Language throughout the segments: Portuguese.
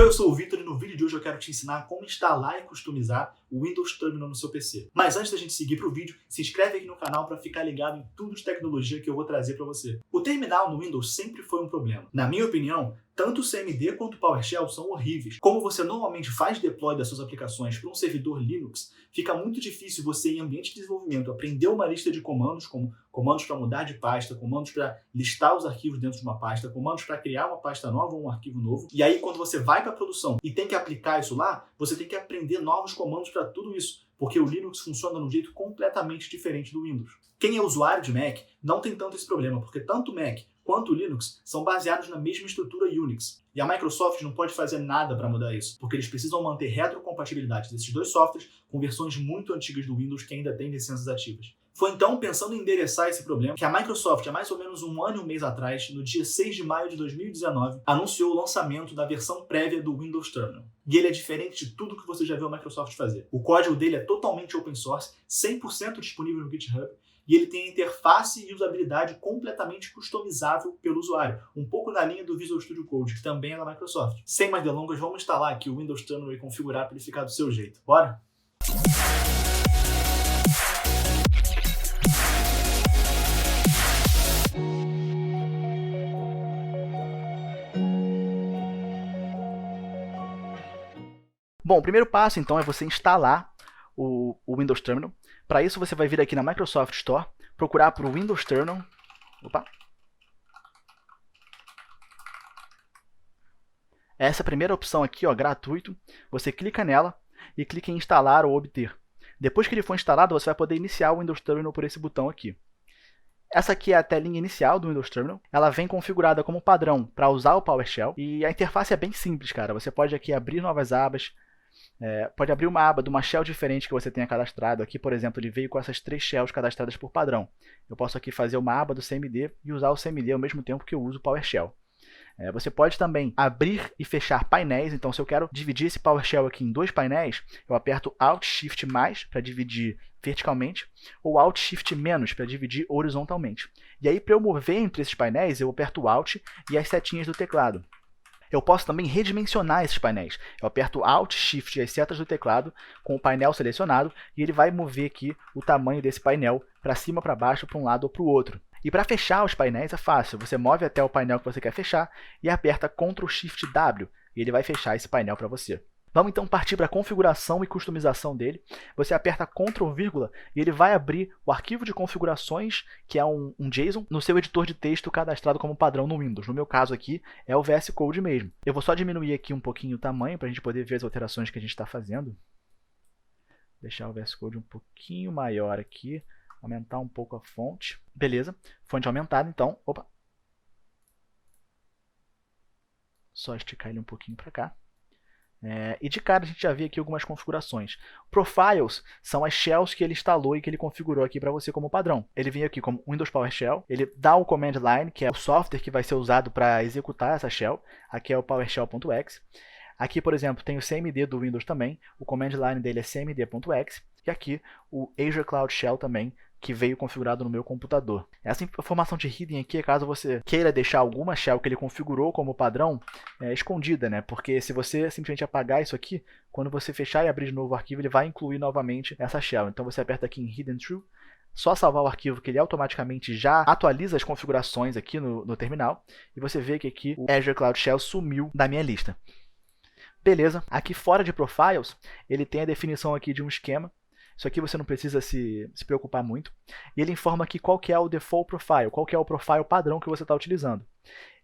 Oi, eu sou o Vitor e no vídeo de hoje eu quero te ensinar como instalar e customizar o Windows Terminal no seu PC. Mas antes da gente seguir para o vídeo, se inscreve aqui no canal para ficar ligado em tudo de tecnologia que eu vou trazer para você. O terminal no Windows sempre foi um problema. Na minha opinião, tanto o CMD quanto o PowerShell são horríveis. Como você normalmente faz deploy das suas aplicações para um servidor Linux, fica muito difícil você, em ambiente de desenvolvimento, aprender uma lista de comandos, como comandos para mudar de pasta, comandos para listar os arquivos dentro de uma pasta, comandos para criar uma pasta nova ou um arquivo novo. E aí, quando você vai para a produção e tem que aplicar isso lá, você tem que aprender novos comandos para tudo isso, porque o Linux funciona de um jeito completamente diferente do Windows. Quem é usuário de Mac não tem tanto esse problema, porque tanto o Mac quanto o Linux são baseados na mesma estrutura Unix. E a Microsoft não pode fazer nada para mudar isso, porque eles precisam manter retrocompatibilidade desses dois softwares com versões muito antigas do Windows que ainda têm licenças ativas. Foi então, pensando em endereçar esse problema, que a Microsoft, há mais ou menos um ano e um mês atrás, no dia 6 de maio de 2019, anunciou o lançamento da versão prévia do Windows Terminal. E ele é diferente de tudo que você já viu a Microsoft fazer. O código dele é totalmente open source, 100% disponível no GitHub, e ele tem a interface e usabilidade completamente customizável pelo usuário, um pouco na linha do Visual Studio Code, que também é da Microsoft. Sem mais delongas, vamos instalar aqui o Windows Terminal e configurar para ele ficar do seu jeito. Bora? Bom, o primeiro passo, então, é você instalar o Windows Terminal. Para isso, você vai vir aqui na Microsoft Store, procurar por Windows Terminal. Opa! Essa é a primeira opção aqui, ó, gratuito. Você clica nela e clica em instalar ou obter. Depois que ele for instalado, você vai poder iniciar o Windows Terminal por esse botão aqui. Essa aqui é a telinha inicial do Windows Terminal. Ela vem configurada como padrão para usar o PowerShell. E a interface é bem simples, cara. Você pode aqui abrir novas abas. Pode abrir uma aba de uma shell diferente que você tenha cadastrado. Aqui, por exemplo, ele veio com essas 3 shells cadastradas por padrão. Eu posso aqui fazer uma aba do CMD e usar o CMD ao mesmo tempo que eu uso o PowerShell. Você pode também abrir e fechar painéis. Então, se eu quero dividir esse PowerShell aqui em 2 painéis, eu aperto Alt Shift mais para dividir verticalmente ou Alt Shift menos para dividir horizontalmente. E aí, para eu mover entre esses painéis, eu aperto Alt e as setinhas do teclado. Eu posso também redimensionar esses painéis. Eu aperto Alt, Shift e as setas do teclado com o painel selecionado e ele vai mover aqui o tamanho desse painel para cima, para baixo, para um lado ou para o outro. E para fechar os painéis é fácil. Você move até o painel que você quer fechar e aperta Ctrl Shift W e ele vai fechar esse painel para você. Vamos então partir para a configuração e customização dele. Você aperta Ctrl, vírgula, e ele vai abrir o arquivo de configurações, que é um JSON, no seu editor de texto cadastrado como padrão no Windows. No meu caso aqui é o VS Code mesmo. Eu vou só diminuir aqui um pouquinho o tamanho para a gente poder ver as alterações que a gente está fazendo. Deixar o VS Code um pouquinho maior aqui, aumentar um pouco a fonte. Beleza, fonte aumentada, então, opa. Só esticar ele um pouquinho para cá. E de cara a gente já vê aqui algumas configurações. Profiles são as shells que ele instalou e que ele configurou aqui para você como padrão. Ele vem aqui como Windows PowerShell, ele dá o command line, que é o software que vai ser usado para executar essa shell. Aqui é o PowerShell.exe. Aqui, por exemplo, tem o CMD do Windows também, o command line dele é cmd.exe. E aqui o Azure Cloud Shell também, que veio configurado no meu computador. Essa informação de hidden aqui é caso você queira deixar alguma shell que ele configurou como padrão escondida, né? Porque se você simplesmente apagar isso aqui, quando você fechar e abrir de novo o arquivo, ele vai incluir novamente essa shell. Então você aperta aqui em Hidden True, só salvar o arquivo que ele automaticamente já atualiza as configurações aqui no terminal, e você vê que aqui o Azure Cloud Shell sumiu da minha lista. Beleza, aqui fora de Profiles, ele tem a definição aqui de um esquema. Isso aqui você não precisa se preocupar muito. E ele informa aqui qual que é o default profile, qual que é o profile padrão que você está utilizando.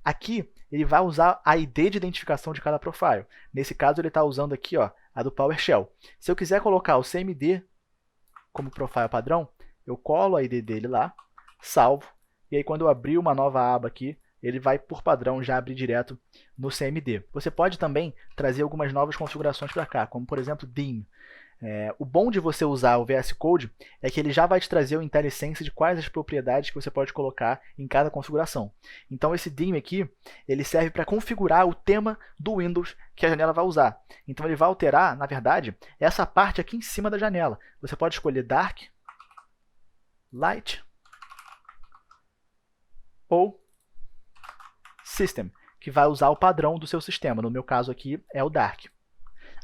Aqui, ele vai usar a ID de identificação de cada profile. Nesse caso, ele está usando aqui, ó, a do PowerShell. Se eu quiser colocar o CMD como profile padrão, eu colo a ID dele lá, salvo, e aí quando eu abrir uma nova aba aqui, ele vai, por padrão, já abrir direto no CMD. Você pode também trazer algumas novas configurações para cá, como, por exemplo, DIM. O bom de você usar o VS Code é que ele já vai te trazer o IntelliSense de quais as propriedades que você pode colocar em cada configuração. Então esse DIM aqui, ele serve para configurar o tema do Windows que a janela vai usar. Então ele vai alterar, na verdade, essa parte aqui em cima da janela. Você pode escolher Dark, Light ou System, que vai usar o padrão do seu sistema. No meu caso aqui é o Dark.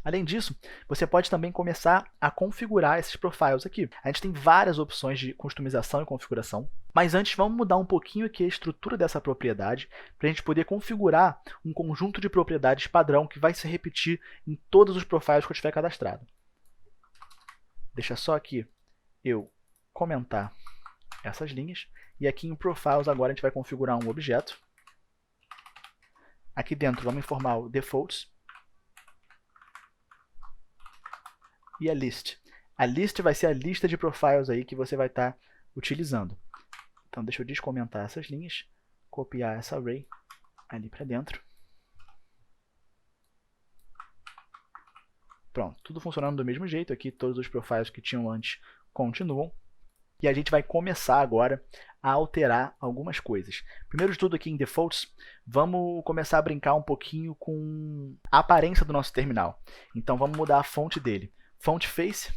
Além disso, você pode também começar a configurar esses profiles aqui. A gente tem várias opções de customização e configuração, mas antes vamos mudar um pouquinho aqui a estrutura dessa propriedade para a gente poder configurar um conjunto de propriedades padrão que vai se repetir em todos os profiles que eu tiver cadastrado. Deixa só aqui eu comentar essas linhas, e aqui em Profiles agora a gente vai configurar um objeto. Aqui dentro vamos informar o Defaults, e a list. A list vai ser a lista de profiles aí que você vai estar utilizando. Então deixa eu descomentar essas linhas, copiar essa array ali para dentro. Pronto, tudo funcionando do mesmo jeito. Aqui todos os profiles que tinham antes continuam. E a gente vai começar agora a alterar algumas coisas. Primeiro de tudo aqui em Defaults, vamos começar a brincar um pouquinho com a aparência do nosso terminal. Então vamos mudar a fonte dele. Font Face,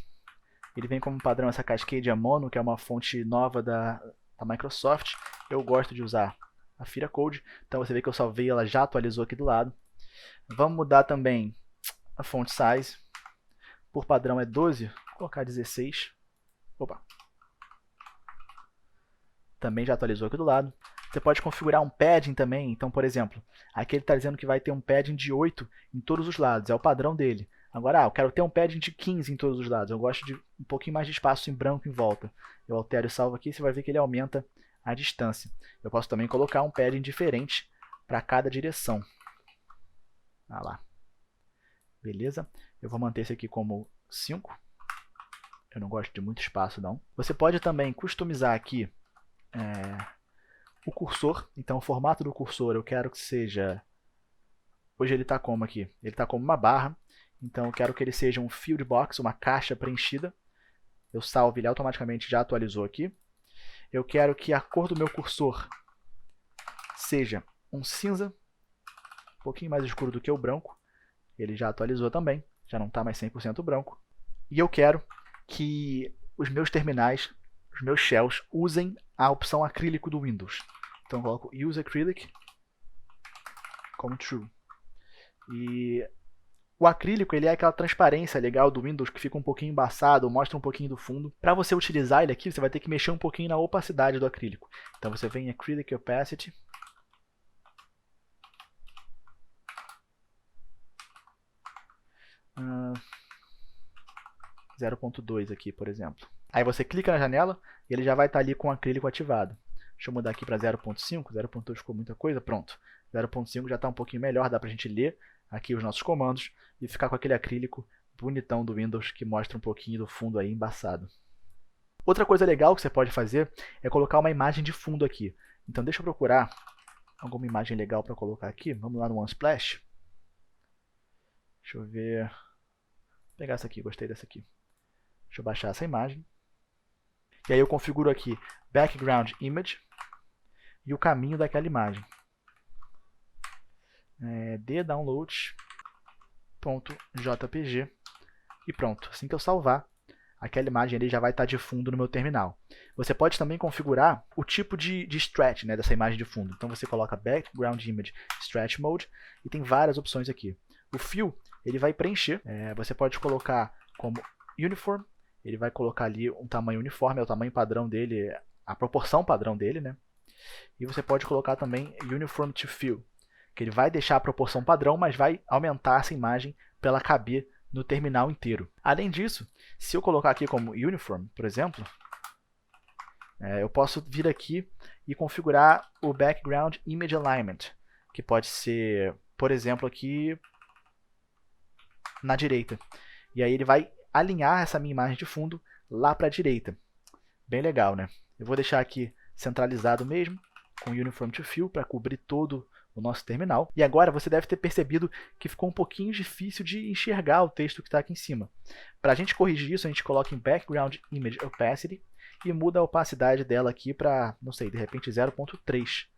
ele vem como padrão essa Cascade Mono, que é uma fonte nova da Microsoft. Eu gosto de usar a Fira Code, então você vê que eu salvei, ela já atualizou aqui do lado. Vamos mudar também a font size, por padrão é 12, vou colocar 16. Opa! Também já atualizou aqui do lado. Você pode configurar um padding também, então, por exemplo, aqui ele está dizendo que vai ter um padding de 8 em todos os lados, é o padrão dele. Agora, eu quero ter um padding de 15 em todos os lados. Eu gosto de um pouquinho mais de espaço em branco em volta. Eu altero e salvo aqui, você vai ver que ele aumenta a distância. Eu posso também colocar um padding diferente para cada direção. Ah lá. Beleza? Eu vou manter esse aqui como 5. Eu não gosto de muito espaço, não. Você pode também customizar aqui o cursor. Então, o formato do cursor eu quero que seja... Hoje ele está como aqui? Ele está como uma barra. Então, eu quero que ele seja um field box, uma caixa preenchida. Eu salvo, ele automaticamente já atualizou aqui. Eu quero que a cor do meu cursor seja um cinza, um pouquinho mais escuro do que o branco. Ele já atualizou também, já não está mais 100% branco. E eu quero que os meus terminais, os meus shells, usem a opção acrílico do Windows. Então, eu coloco Use Acrylic como True. E o acrílico ele é aquela transparência legal do Windows que fica um pouquinho embaçado, mostra um pouquinho do fundo. Para você utilizar ele aqui, você vai ter que mexer um pouquinho na opacidade do acrílico. Então você vem em Acrylic Opacity. Uh, 0.2 aqui, por exemplo. Aí você clica na janela e ele já vai estar ali com o acrílico ativado. Deixa eu mudar aqui para 0.5. 0.2 ficou muita coisa, pronto. 0.5 já está um pouquinho melhor, dá para a gente ler aqui os nossos comandos e ficar com aquele acrílico bonitão do Windows que mostra um pouquinho do fundo aí embaçado. Outra coisa legal que você pode fazer é colocar uma imagem de fundo aqui. Então deixa eu procurar alguma imagem legal para colocar aqui. Vamos lá no Unsplash. Deixa eu ver. Vou pegar essa aqui, gostei dessa aqui. Deixa eu baixar essa imagem. E aí eu configuro aqui Background Image e o caminho daquela imagem. ddownload.jpg e pronto. Assim que eu salvar, aquela imagem ali já vai estar de fundo no meu terminal. Você pode também configurar o tipo de stretch, né, dessa imagem de fundo. Então você coloca Background Image Stretch Mode e tem várias opções aqui. O Fill ele vai preencher. Você pode colocar como Uniform. Ele vai colocar ali um tamanho uniforme, é o tamanho padrão dele, a proporção padrão dele, né? E você pode colocar também Uniform to Fill, que ele vai deixar a proporção padrão, mas vai aumentar essa imagem para ela caber no terminal inteiro. Além disso, se eu colocar aqui como Uniform, por exemplo, eu posso vir aqui e configurar o Background Image Alignment, que pode ser, por exemplo, aqui na direita. E aí ele vai alinhar essa minha imagem de fundo lá para a direita. Bem legal, né? Eu vou deixar aqui centralizado mesmo, com Uniform to Fill, para cobrir todo o nosso terminal. E agora você deve ter percebido que ficou um pouquinho difícil de enxergar o texto que está aqui em cima. Para a gente corrigir isso, a gente coloca em Background Image Opacity e muda a opacidade dela aqui para, não sei, de repente 0.3.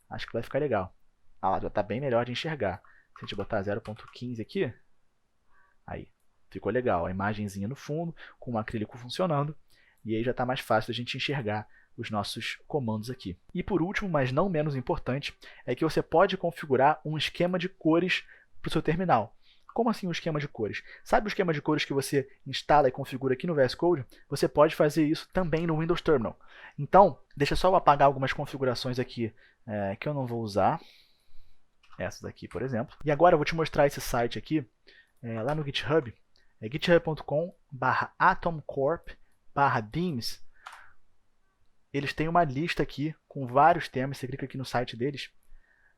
Acho que vai ficar legal. Ah lá, já está bem melhor de enxergar. Se a gente botar 0.15 aqui, aí, ficou legal. A imagenzinha no fundo, com o acrílico funcionando, e aí já está mais fácil a gente enxergar os nossos comandos aqui. E por último, mas não menos importante, é que você pode configurar um esquema de cores para o seu terminal. Como assim um esquema de cores? Sabe o esquema de cores que você instala e configura aqui no VS Code? Você pode fazer isso também no Windows Terminal. Então, deixa só eu apagar algumas configurações aqui que eu não vou usar. Essas aqui, por exemplo. E agora eu vou te mostrar esse site aqui, lá no GitHub. É github.com/atomcorp/themes. Eles têm uma lista aqui com vários temas. Você clica aqui no site deles.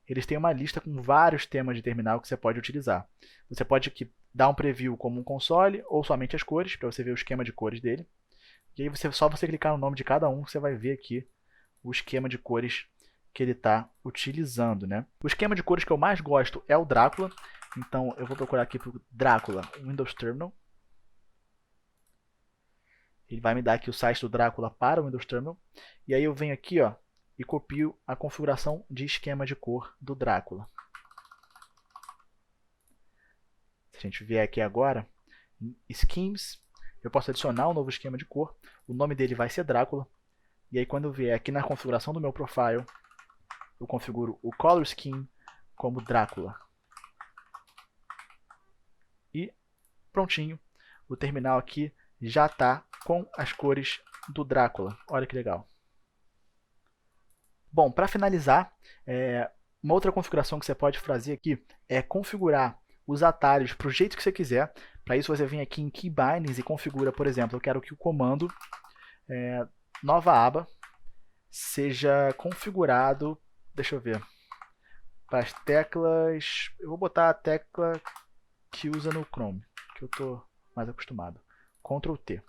Eles têm uma lista com vários temas de terminal que você pode utilizar. Você pode aqui dar um preview como um console ou somente as cores, para você ver o esquema de cores dele. E aí só você clicar no nome de cada um, você vai ver aqui o esquema de cores que ele está utilizando, né? O esquema de cores que eu mais gosto é o Drácula. Então eu vou procurar aqui para o Drácula Windows Terminal. Ele vai me dar aqui o site do Drácula para o Windows Terminal. E aí eu venho aqui, ó, e copio a configuração de esquema de cor do Drácula. Se a gente vier aqui agora, em Schemes, eu posso adicionar um novo esquema de cor. O nome dele vai ser Drácula. E aí quando eu vier aqui na configuração do meu profile, eu configuro o Color Scheme como Drácula. E prontinho, o terminal aqui já está com as cores do Drácula. Olha que legal. Bom, para finalizar, uma outra configuração que você pode fazer aqui é configurar os atalhos para o jeito que você quiser. Para isso você vem aqui em Key Bindings e configura, por exemplo, eu quero que o comando nova aba seja configurado, deixa eu ver, para as teclas, eu vou botar a tecla que usa no Chrome, que eu estou mais acostumado, Ctrl T.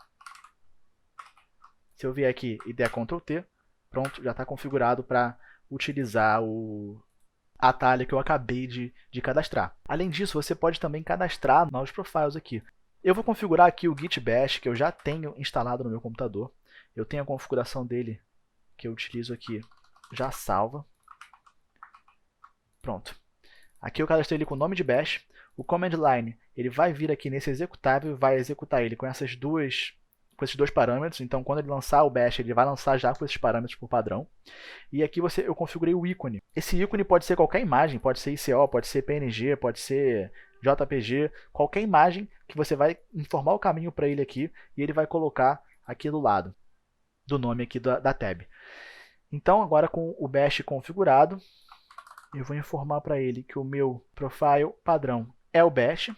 Se eu vier aqui e der Ctrl T, pronto, já está configurado para utilizar o atalho que eu acabei de cadastrar. Além disso, você pode também cadastrar novos profiles aqui. Eu vou configurar aqui o Git Bash, que eu já tenho instalado no meu computador. Eu tenho a configuração dele, que eu utilizo aqui, já salva. Pronto. Aqui eu cadastrei ele com o nome de Bash. O Command Line ele vai vir aqui nesse executável e vai executar ele com esses dois parâmetros. Então, quando ele lançar o Bash, ele vai lançar já com esses parâmetros por padrão. E aqui eu configurei o ícone. Esse ícone pode ser qualquer imagem, pode ser ICO, pode ser PNG, pode ser JPG, qualquer imagem que você vai informar o caminho para ele aqui e ele vai colocar aqui do lado do nome aqui da tab. Então, agora com o Bash configurado, eu vou informar para ele que o meu profile padrão é o Bash,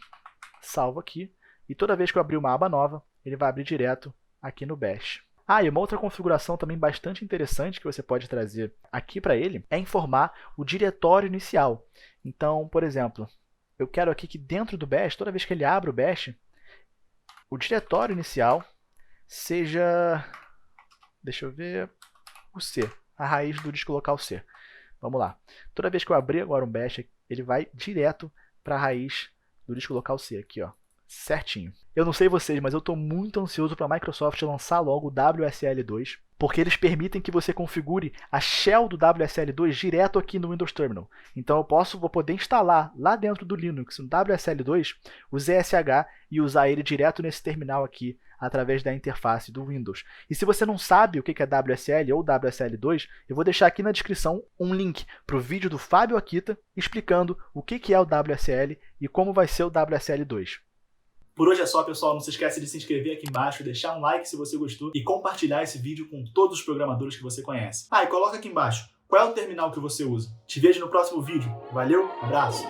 salvo aqui, e toda vez que eu abrir uma aba nova, ele vai abrir direto aqui no Bash. E uma outra configuração também bastante interessante que você pode trazer aqui para ele é informar o diretório inicial. Então, por exemplo, eu quero aqui que dentro do Bash, toda vez que ele abre o Bash, o diretório inicial seja, deixa eu ver, o C, a raiz do disco local C. Vamos lá. Toda vez que eu abrir agora um Bash, ele vai direto para a raiz do disco local C, aqui, ó, certinho. Eu não sei vocês, mas eu estou muito ansioso para a Microsoft lançar logo o WSL2, porque eles permitem que você configure a shell do WSL2 direto aqui no Windows Terminal. Então eu vou poder instalar lá dentro do Linux, no WSL2, o ZSH e usar ele direto nesse terminal aqui, através da interface do Windows. E se você não sabe o que é WSL ou WSL2, eu vou deixar aqui na descrição um link para o vídeo do Fábio Akita explicando o que é o WSL e como vai ser o WSL2. Por hoje é só, pessoal. Não se esqueça de se inscrever aqui embaixo, deixar um like se você gostou e compartilhar esse vídeo com todos os programadores que você conhece. E coloca aqui embaixo qual é o terminal que você usa. Te vejo no próximo vídeo. Valeu, abraço!